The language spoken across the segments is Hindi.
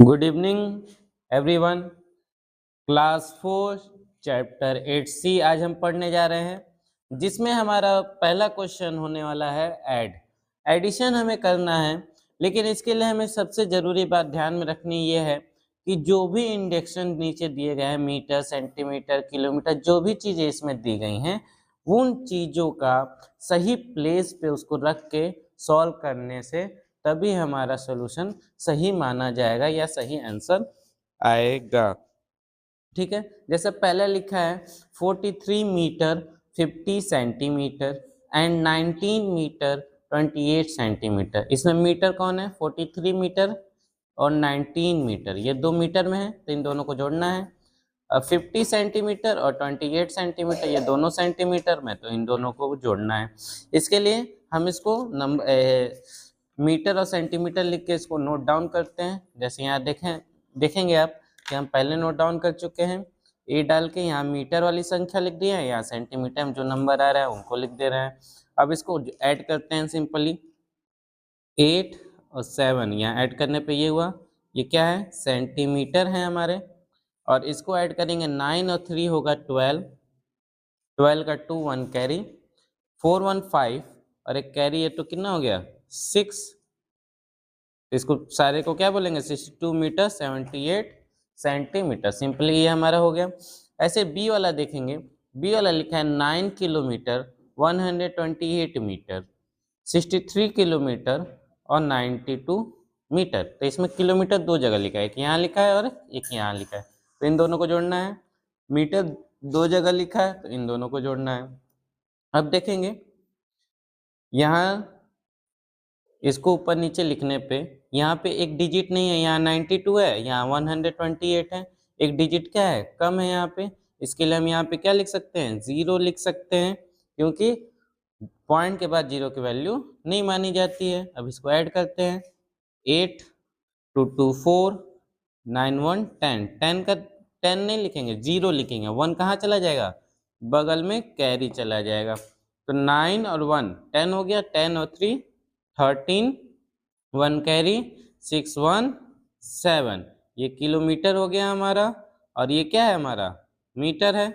Good evening everyone. Class 4 chapter 8C आज हम पढ़ने जा रहे हैं, जिसमें हमारा पहला क्वेश्चन होने वाला है एडिशन हमें करना है। लेकिन इसके लिए हमें सबसे ज़रूरी बात ध्यान में रखनी ये है कि जो भी इंडेक्शन नीचे दिए गए हैं, मीटर, सेंटीमीटर, किलोमीटर, जो भी चीज़ें इसमें दी गई हैं, उन चीज़ों का सही प्लेस पे उसको रख के सॉल्व करने से तभी हमारा सॉल्यूशन सही माना जाएगा या सही आंसर आएगा। ठीक है, जैसे पहले लिखा है 43 metre 50 centimetre and 19 metre 28 centimetre. इसमें मीटर कौन है? 43 मीटर और 19 मीटर, ये 2 मीटर में है तो इन दोनों को जोड़ना है। 50 सेंटीमीटर और 28 सेंटीमीटर, ये दोनों सेंटीमीटर में, तो इन दोनों को जोड़ना है। इसके लिए हम इसको मीटर और सेंटीमीटर लिख के इसको नोट डाउन करते हैं। जैसे यहाँ देखेंगे आप कि हम पहले नोट डाउन कर चुके हैं। ए डाल के यहाँ मीटर वाली संख्या लिख दी है, यहाँ सेंटीमीटर में जो नंबर आ रहा है उनको लिख दे रहे हैं। अब इसको ऐड करते हैं सिंपली। 8 और 7 यहाँ ऐड करने पे ये हुआ, ये क्या है? सेंटीमीटर है हमारे। और इसको ऐड करेंगे 9 और 3 होगा 12, 12 का 2 1 कैरी, 4 1 5 और एक कैरी है तो कितना हो गया? 6। इसको सारे को क्या बोलेंगे? 62 मीटर 78 सेंटीमीटर। सिंपली ये हमारा हो गया। ऐसे बी वाला देखेंगे, बी वाला लिखा है 9 किलोमीटर 128 मीटर, 63 किलोमीटर और 92 मीटर। तो इसमें किलोमीटर दो जगह लिखा है, एक यहाँ लिखा है और एक यहाँ लिखा है, तो इन दोनों को जोड़ना है। मीटर दो जगह लिखा है तो इन दोनों को जोड़ना है। अब देखेंगे यहाँ इसको ऊपर नीचे लिखने पे यहाँ पे एक डिजिट नहीं है, यहाँ 92 है, यहाँ 128 है। एक डिजिट क्या है? कम है यहाँ पे। इसके लिए हम यहाँ पे क्या लिख सकते हैं? 0 लिख सकते हैं, क्योंकि पॉइंट के बाद 0 की वैल्यू नहीं मानी जाती है। अब इसको ऐड करते हैं। 8 2 2 4 9 1 10, 10 का 10 नहीं लिखेंगे, 0 लिखेंगे। 1 कहाँ चला जाएगा? बगल में कैरी चला जाएगा। तो 9 और 1 10 हो गया, 10 और 3 13, 1 कैरी 6 1 7। ये किलोमीटर हो गया हमारा और ये क्या है? हमारा मीटर है।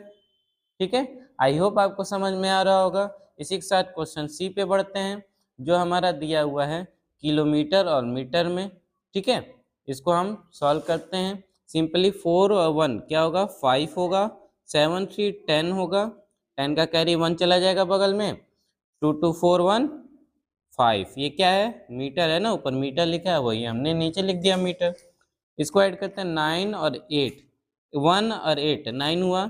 ठीक है, आई होप आपको समझ में आ रहा होगा। इसी के साथ क्वेश्चन सी पे बढ़ते हैं, जो हमारा दिया हुआ है किलोमीटर और मीटर में। ठीक है, इसको हम सॉल्व करते हैं। सिंपली 4 और 1 क्या होगा? 5 होगा, 7 3 10 होगा, 10 का कैरी 1 चला जाएगा बगल में, 2 2 4 1 5। ये क्या है? मीटर है ना, ऊपर मीटर लिखा है, वही हमने नीचे लिख दिया मीटर। इसको ऐड करते हैं 9 और 8, 1 और 8 9 हुआ,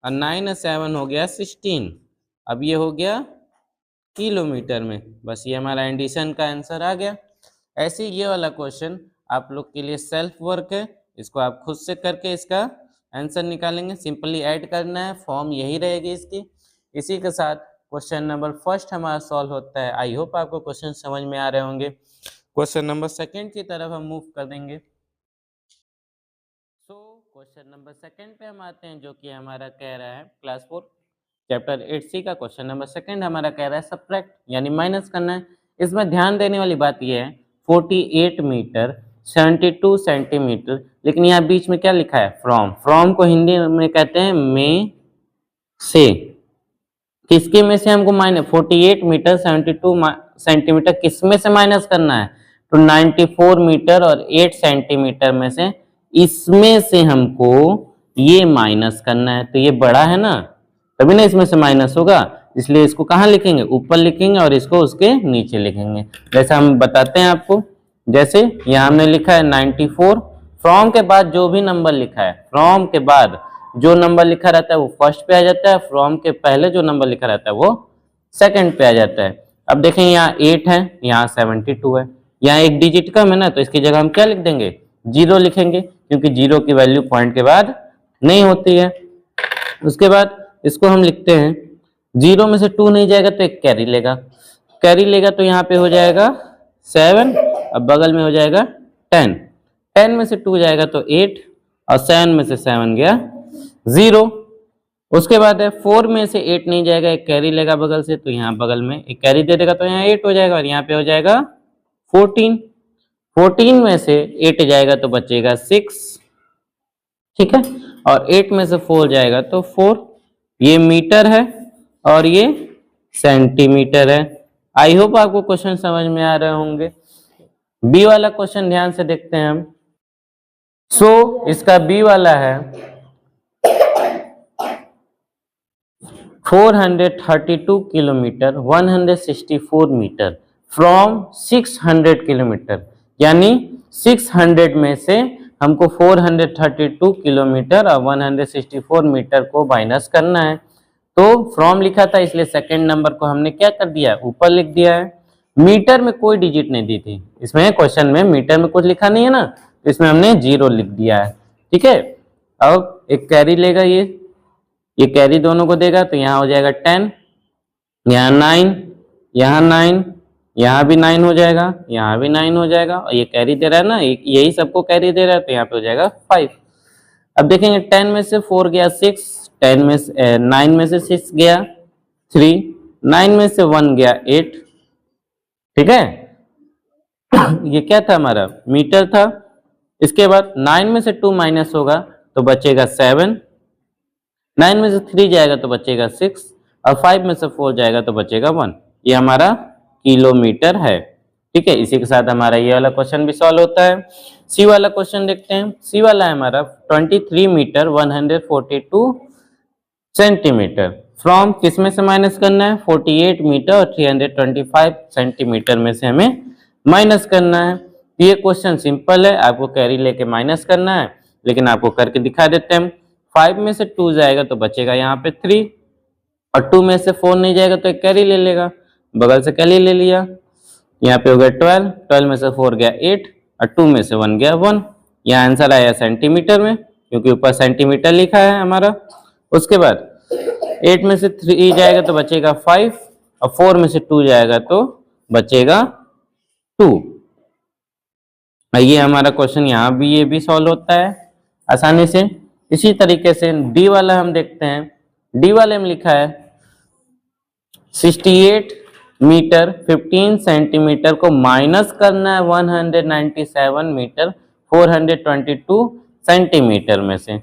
और 9 और 7 हो गया 16। अब ये हो गया किलोमीटर में। बस ये हमारा एडिशन का आंसर आ गया। ऐसे ये वाला क्वेश्चन आप लोग के लिए सेल्फ वर्क है, इसको आप खुद से करके इसका आंसर निकालेंगे। सिंपली ऐड करना है, फॉर्म यही रहेगी इसकी। इसी के साथ क्वेश्चन नंबर फर्स्ट हमारा सॉल्व होता है। आई होप आपको क्वेश्चन समझ में आ रहे होंगे। क्वेश्चन नंबर सेकंड की तरफ हम मूव कर देंगे। क्वेश्चन नंबर सेकंड पे हम आते हैं, जो कि हमारा कह रहा है क्लास 4 चैप्टर 8C का क्वेश्चन नंबर सेकंड हमारा कह रहा है सब्ट्रैक्ट यानी माइनस करना है। इसमें ध्यान देने वाली बात यह है 48 मीटर 72 सेंटीमीटर, लेकिन यहाँ बीच में क्या लिखा है? फ्रॉम। फ्रॉम को हिंदी में कहते हैं में से। किसके में से हमको माइनस? 48 मीटर 72 सेंटीमीटर किस में से माइनस करना है? तो 94 मीटर और 8 सेंटीमीटर में से, इसमें से हमको ये माइनस करना है। तो ये बड़ा है ना, तभी ना इसमें से माइनस होगा, इसलिए इसको कहाँ लिखेंगे? ऊपर लिखेंगे और इसको उसके नीचे लिखेंगे। जैसा हम बताते हैं आपको, जैसे यहाँ हमने लिखा है 94, फ्रॉम के बाद जो भी नंबर लिखा है, फ्रॉम के बाद जो नंबर लिखा रहता है वो फर्स्ट पे आ जाता है, फ्रॉम के पहले जो नंबर लिखा रहता है वो सेकंड पे आ जाता है। अब देखें यहाँ 8 है, यहाँ 72 है, यहाँ एक डिजिट कम है ना, तो इसकी जगह हम क्या लिख देंगे? 0 लिखेंगे, क्योंकि 0 की वैल्यू पॉइंट के बाद नहीं होती है। उसके बाद इसको हम लिखते हैं 0 में से 2 नहीं जाएगा तो एक कैरी लेगा, कैरी लेगा तो यहाँ पे हो जाएगा 7, अब बगल में हो जाएगा 10, 10 में से 2 जाएगा तो 8, और 7 में से 7 गया 0। उसके बाद है 4 में से 8 नहीं जाएगा, एक कैरी लेगा बगल से, तो यहाँ बगल में एक कैरी दे देगा तो यहाँ 8 हो जाएगा, और यहाँ पे हो जाएगा 14। 14 में से 8 जाएगा तो बचेगा 6, ठीक है, और 8 में से 4 जाएगा तो 4। ये मीटर है और ये सेंटीमीटर है। आई होप आपको क्वेश्चन समझ में आ रहे होंगे। बी वाला क्वेश्चन ध्यान से देखते हैं हम। इसका बी वाला है 432 किलोमीटर 164 मीटर फ्रॉम 600 किलोमीटर, यानी 600 में से हमको 432 किलोमीटर और 164 मीटर को माइनस करना है। तो फ्रॉम लिखा था इसलिए सेकंड नंबर को हमने क्या कर दिया, ऊपर लिख दिया है। मीटर में कोई डिजिट नहीं दी थी, इसमें क्वेश्चन में मीटर में कुछ लिखा नहीं है ना, तो इसमें हमने 0 लिख दिया है, ठीक है। अब एक कैरी लेगा, ये कैरी दोनों को देगा तो यहाँ हो जाएगा 10, यहाँ 9, यहाँ 9, यहाँ भी 9 हो जाएगा, यहाँ भी 9 हो जाएगा, और ये कैरी दे रहा है ना, यही सबको कैरी दे रहा है, तो यहाँ पे हो जाएगा 5। अब देखेंगे 10 में से 4 गया 6, 10 में से 9 में से 6 गया 3, 9 में से 1 गया 8, ठीक है। ये क्या था, हमारा मीटर था। इसके बाद 9 में से 2 माइनस होगा तो बचेगा 7, 9 में से 3 जाएगा तो बचेगा 6, और 5 में से 4 जाएगा तो बचेगा 1। ये हमारा किलोमीटर है, ठीक है। इसी के साथ हमारा ये वाला क्वेश्चन भी सॉल्व होता है। सी वाला क्वेश्चन देखते हैं। सी वाला है हमारा 23 मीटर 142 सेंटीमीटर फ्रॉम किस में से माइनस करना है, 48 मीटर और 325 सेंटीमीटर में से हमें माइनस करना है। ये क्वेश्चन सिंपल है, आपको कैरी लेके माइनस करना है, लेकिन आपको करके दिखा देते हैं। 5 में से 2 जाएगा तो बचेगा यहाँ पे 3, और 2 में से 4 नहीं जाएगा तो एक कैरी ले लेगा, बगल से कैरी ले लिया, यहाँ पे हो गया 12, 12 में से 4 गया 8, और 2 में से 1 गया 1। यहाँ आंसर आया सेंटीमीटर में, क्योंकि ऊपर सेंटीमीटर लिखा है हमारा। उसके बाद 8 में से 3 जाएगा तो बचेगा 5, और 4 में से 2 जाएगा तो बचेगा 2। ये हमारा क्वेश्चन यहाँ भी ये भी सॉल्व होता है आसानी से। इसी तरीके से डी वाला हम देखते हैं। डी वाले में लिखा है 68 मीटर 15 सेंटीमीटर को माइनस करना है 197 मीटर 422 सेंटीमीटर में से,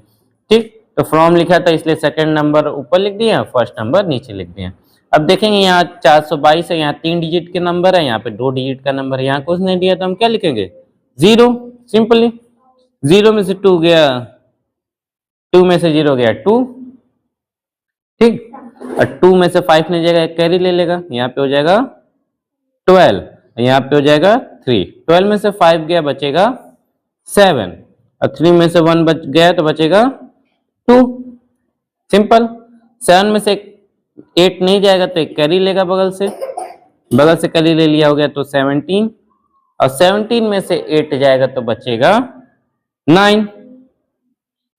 ठीक। तो फ्रॉम लिखा था इसलिए सेकंड नंबर ऊपर लिख दिया, फर्स्ट नंबर नीचे लिख दिया। अब देखेंगे यहाँ 422 है, यहाँ 3 डिजिट के नंबर है, यहाँ पे 2 डिजिट का नंबर है, यहाँ कुछ नहीं दिया तो हम क्या लिखेंगे 0, सिंपली। 0 में से 2 गया, 2 में से 0 गया 2, ठीक। और 2 में से 5 नहीं जाएगा, एक कैरी ले लेगा, यहाँ पे हो जाएगा 12, यहाँ पे हो जाएगा 3। 12 में से 5 गया बचेगा 7, और 3 में से 1 बच गया तो बचेगा 2, सिंपल। 7 में से 8 नहीं जाएगा तो एक कैरी लेगा, बगल से कैरी ले लिया, हो गया तो 17, और 17 में से 8 जाएगा तो बचेगा 9,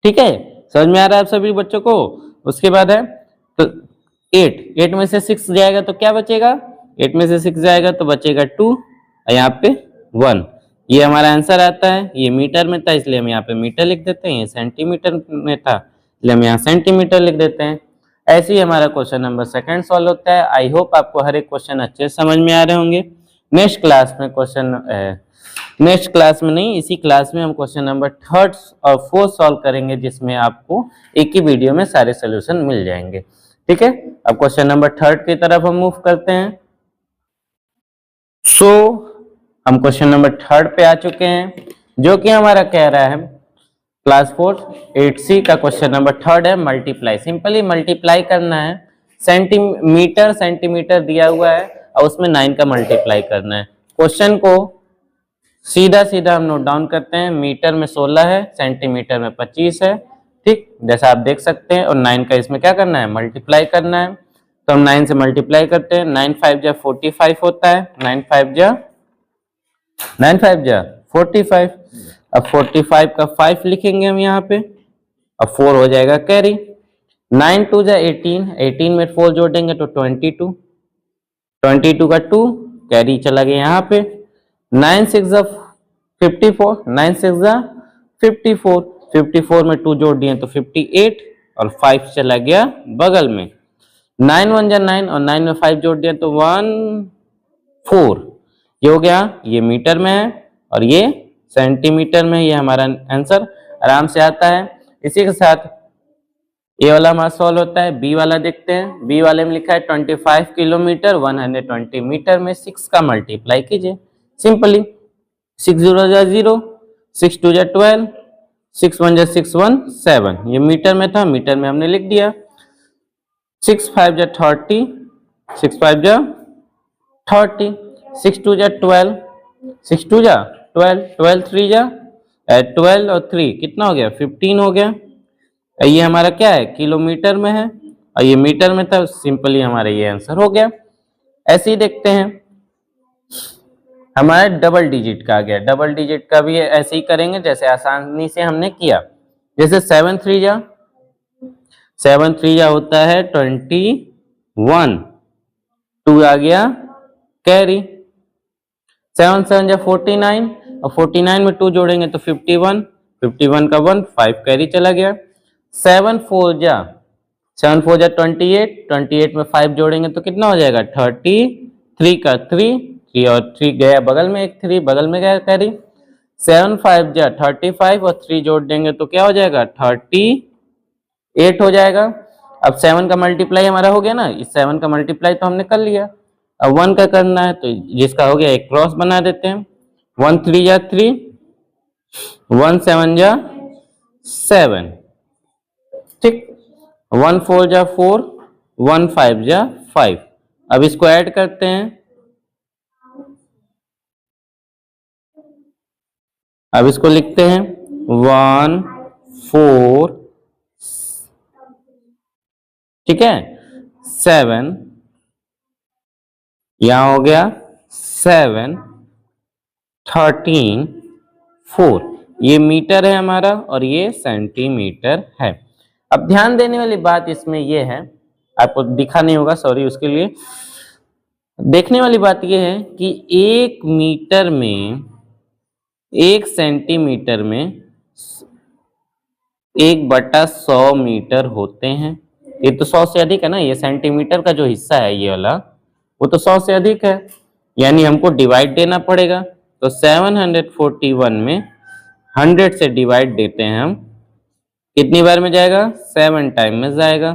ठीक है। समझ में आ रहा है आप सभी बच्चों को। उसके बाद है तो 8 में से 6 जाएगा तो क्या बचेगा, 8 में से 6 जाएगा तो बचेगा 2, और यहाँ पे 1। ये हमारा आंसर आता है। ये मीटर में था इसलिए हम यहाँ पे मीटर लिख देते हैं, ये सेंटीमीटर में था इसलिए हम यहाँ सेंटीमीटर लिख देते हैं। ऐसे ही हमारा क्वेश्चन नंबर सेकंड सॉल्व होता है। आई होप आपको हर एक क्वेश्चन अच्छे से समझ में आ रहे होंगे। नेक्स्ट क्लास में नहीं, इसी क्लास में हम क्वेश्चन नंबर 3 और 4 सॉल्व करेंगे, जिसमें आपको एक ही वीडियो में सारे सोल्यूशन मिल जाएंगे, ठीक है। अब क्वेश्चन नंबर 3 की तरफ हम मूव करते हैं। हम क्वेश्चन नंबर 3 पे आ चुके हैं, जो कि हमारा कह रहा है क्लास 4 8C का क्वेश्चन नंबर 3 है, मल्टीप्लाई। सिंपली मल्टीप्लाई करना है, सेंटीमीटर दिया हुआ है और उसमें 9 का मल्टीप्लाई करना है। क्वेश्चन को सीधा हम नोट डाउन करते हैं। मीटर में 16 है, सेंटीमीटर में 25 है, ठीक, जैसा आप देख सकते हैं। और 9 का इसमें क्या करना है, मल्टीप्लाई करना है। तो हम 9 से मल्टीप्लाई करते हैं। 9 5 जा 45 होता है, 9 5 जा 45। अब 45 का 5 लिखेंगे हम यहाँ पे, अब 4 हो जाएगा कैरी। 9 2 जा 18, 18 में 4 जोड़ेंगे तो 22, 22 का 2 कैरी चला गया यहाँ पे। 9 6 जा 54, 9 6 जा 54, 54 में 2 जोड़ दिए तो 58, और 5 चला गया बगल में। 9 1 जा 9, और 9 में 5 जोड़ दिया तो 1 4। ये हो गया, ये मीटर में है, और ये सेंटीमीटर में, ये हमारा आंसर आराम से आता है। इसी के साथ ये वाला हमारा सॉल्व होता है। बी वाला देखते हैं। बी वाले में लिखा है 25 किलोमीटर 120 मीटर में 6 का मल्टीप्लाई कीजिए। सिंपली 6 0 जा 0, 6 2 जा 12, 6 1 जा 6 1 7। ये मीटर में था, मीटर में हमने लिख दिया। 6 5 जा 30, 6 5 जा 30, 6 2 जा 12, 6 2 जा 12, 12 3 जा 12 और 3 कितना हो गया 15 हो गया। ये हमारा क्या है किलोमीटर में है और ये मीटर में था, सिंपली हमारा ये आंसर हो गया। ऐसे ही देखते हैं हमारा डबल डिजिट का आ गया। डबल डिजिट का भी ऐसे ही करेंगे जैसे आसानी से हमने किया। जैसे 7 3 जा होता है 21, 2 आ गया कैरी। 7 7 जा 49 और 49 में 2 जोड़ेंगे तो 51, 51 का 1 5 कैरी चला गया। 7 4 जा 28, 28 में 5 जोड़ेंगे तो कितना हो जाएगा 33 का 3 और 3 गया बगल में, एक 3 बगल में गया कैरी। 7 5 जा 35 और 3 जोड़ देंगे तो क्या हो जाएगा 38 हो जाएगा। अब 7 का मल्टीप्लाई हमारा हो गया ना, इस 7 का मल्टीप्लाई तो हमने कर लिया। अब 1 का करना है तो जिसका हो गया एक क्रॉस बना देते हैं। 1 3 जा 3, 1 7 जा 7, ठीक। 1 4 जा 4, 1 5 जा 5। अब इसको ऐड करते हैं। अब इसको लिखते हैं 1 4, ठीक है 7, यहां हो गया 7 13 4। ये मीटर है हमारा और ये सेंटीमीटर है। अब ध्यान देने वाली बात इसमें ये है, आपको दिखा नहीं होगा सॉरी उसके लिए। देखने वाली बात ये है कि 1 मीटर में 1 सेंटीमीटर में 1/100 मीटर होते हैं। ये तो 100 से अधिक है ना, ये सेंटीमीटर का जो हिस्सा है ये वाला वो तो 100 से अधिक है, यानी हमको डिवाइड देना पड़ेगा। तो 741 में 100 से डिवाइड देते हैं हम, कितनी बार में जाएगा 7 टाइम में जाएगा।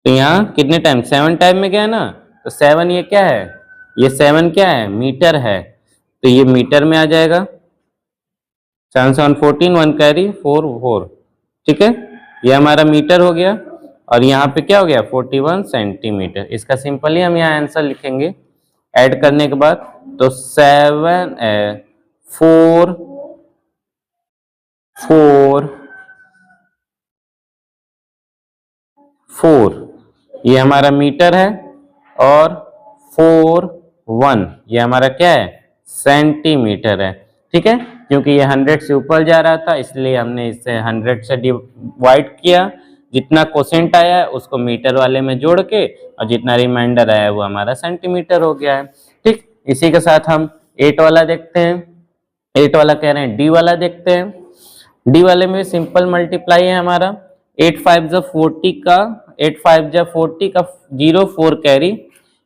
तो यहाँ कितने टाइम 7 टाइम में गया ना, तो 7 ये क्या है, ये 7 क्या है मीटर है, तो ये मीटर में आ जाएगा। 7 7 14, 1 कैरी 4 4, ठीक है ये हमारा मीटर हो गया। और यहाँ पे क्या हो गया 41 सेंटीमीटर। इसका सिंपली हम यहाँ आंसर लिखेंगे ऐड करने के बाद। तो 7 4 4 4 ये हमारा मीटर है और 4 1 ये हमारा क्या है सेंटीमीटर है, ठीक है। क्योंकि ये 100 से ऊपर जा रहा था इसलिए हमने इसे 100 से डिवाइड किया। जितना कोसेंट आया है उसको मीटर वाले में जोड़ के और जितना रिमाइंडर आया है वो हमारा सेंटीमीटर हो गया है, ठीक। इसी के साथ हम 8 वाला देखते हैं। 8 वाला कह रहे हैं डी वाला देखते हैं। डी वाले में सिंपल मल्टीप्लाई है हमारा। 8 5 जा 40 का 8 5 जा 40 का 0 4 कैरी।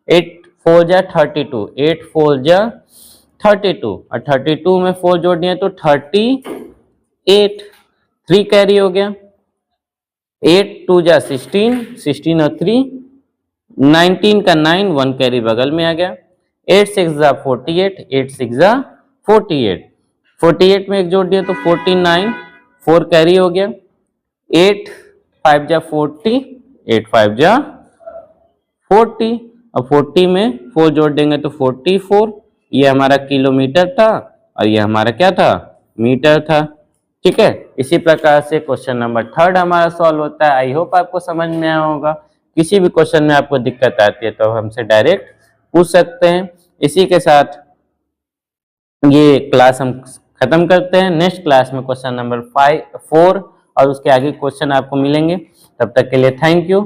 8 4 जा 32, 8 4 जा 32 और 32 में 4 जोड़ दिए तो 38, 3 कैरी हो गया। 8 2 जा 16, 16 और 3 19 का 9, 1 कैरी बगल में आ गया। 8 6 जा 48, 8 6 जा 48, 48 में एक जोड़ दिया तो 49, 4 कैरी हो गया। 8 5 जा 40, 8 5 जा 40 और 40 में 4 जोड़ देंगे तो 44। ये हमारा किलोमीटर था और ये हमारा क्या था मीटर था, ठीक है। इसी प्रकार से क्वेश्चन नंबर 3 हमारा सॉल्व होता है। आई होप आपको समझ में आया होगा। किसी भी क्वेश्चन में आपको दिक्कत आती है तो हमसे डायरेक्ट पूछ सकते हैं। इसी के साथ ये क्लास हम खत्म करते हैं। नेक्स्ट क्लास में क्वेश्चन नंबर 4 और उसके आगे क्वेश्चन आपको मिलेंगे। तब तक के लिए थैंक यू।